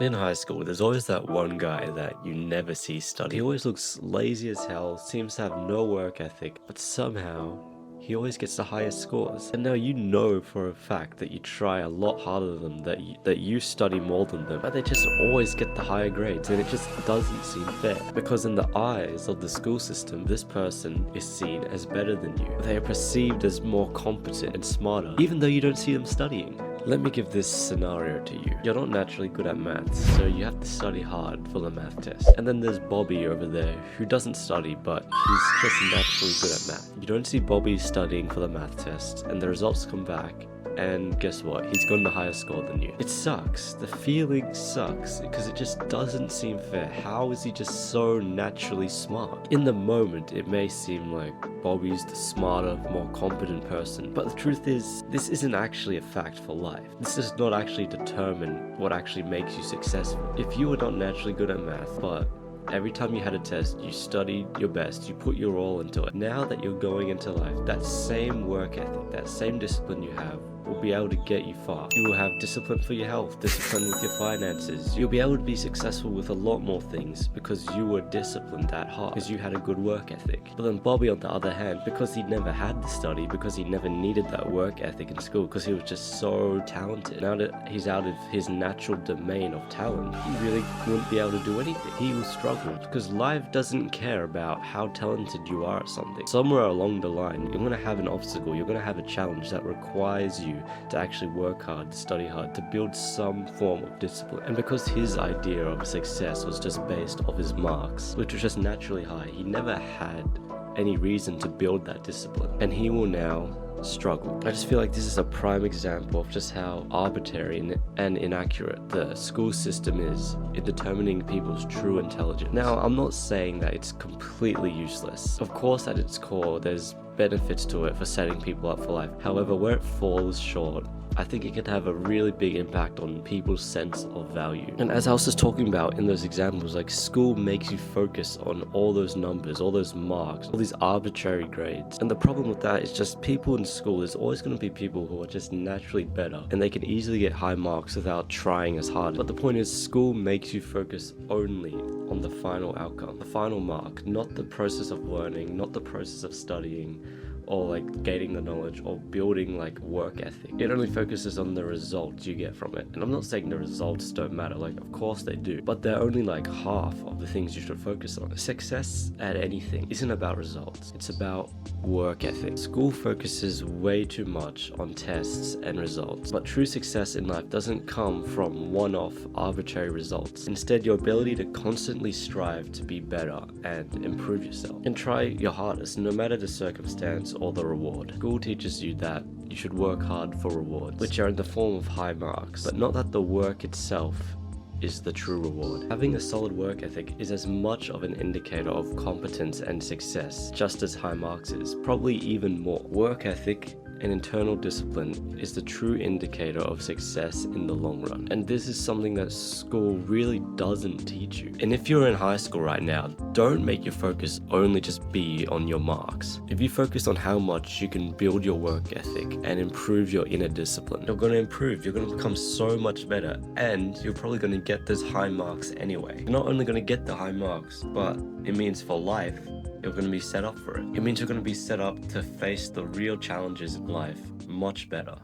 In high school, there's always that one guy that you never see study. He always looks lazy as hell, seems to have no work ethic, but somehow he always gets the highest scores. And now you know for a fact that you try a lot harder than them, that you study more than them, but they just always get the higher grades, and it just doesn't seem fair. Because in the eyes of the school system, this person is seen as better than you. They are perceived as more competent and smarter, even though you don't see them studying. Let me give this scenario to you. You're not naturally good at maths, so you have to study hard for the math test. And then there's Bobby over there, who doesn't study, but he's just naturally good at math. You don't see Bobby studying for the math test, and the results come back, and guess what? He's gotten a higher score than you. It sucks. The feeling sucks, because it just doesn't seem fair. How is he just so naturally smart? In the moment, it may seem like Bobby's the smarter, more competent person, but the truth is, this isn't actually a fact for life. This does not actually determine what actually makes you successful. If you were not naturally good at math, but every time you had a test, you studied your best, you put your all into it. Now that you're going into life, that same work ethic, that same discipline you have will be able to get you far. You will have discipline for your health, discipline with your finances. You'll be able to be successful with a lot more things because you were disciplined that hard, because you had a good work ethic. But then Bobby, on the other hand, because he never had to study, because he never needed that work ethic in school, because he was just so talented, now that he's out of his natural domain of talent, he really wouldn't be able to do anything. He will struggle because life doesn't care about how talented you are at something. Somewhere along the line, you're going to have an obstacle, you're going to have a challenge that requires you to actually work hard, study hard, to build some form of discipline. And because his idea of success was just based off his marks, which was just naturally high, he never had any reason to build that discipline. And he will now struggle. I just feel like this is a prime example of just how arbitrary and inaccurate the school system is in determining people's true intelligence. Now, I'm not saying that it's completely useless. Of course, at its core, there's benefits to it for setting people up for life. However, where it falls short, I think it can have a really big impact on people's sense of value. And as I was just talking about in those examples, like, school makes you focus on all those numbers, all those marks, all these arbitrary grades. And the problem with that is just people in school, there's always going to be people who are just naturally better, and they can easily get high marks without trying as hard. But the point is, school makes you focus only on the final outcome, the final mark, not the process of learning, not the process of studying, or like gaining the knowledge or building like work ethic. It only focuses on the results you get from it. And I'm not saying the results don't matter, like of course they do, but they're only like half of the things you should focus on. Success at anything isn't about results, it's about work ethic. School focuses way too much on tests and results, but true success in life doesn't come from one-off arbitrary results. Instead, your ability to constantly strive to be better and improve yourself, and try your hardest no matter the circumstance or the reward. School teaches you that you should work hard for rewards, which are in the form of high marks, but not that the work itself is the true reward. Having a solid work ethic is as much of an indicator of competence and success, just as high marks is, probably even more. Work ethic and internal discipline is the true indicator of success in the long run. And this is something that school really doesn't teach you. And if you're in high school right now, don't make your focus only just be on your marks. If you focus on how much you can build your work ethic and improve your inner discipline, you're going to improve, you're going to become so much better, and you're probably going to get those high marks anyway. You're not only going to get the high marks, but it means for life, you're going to be set up for it. It means you're going to be set up to face the real challenges of life much better.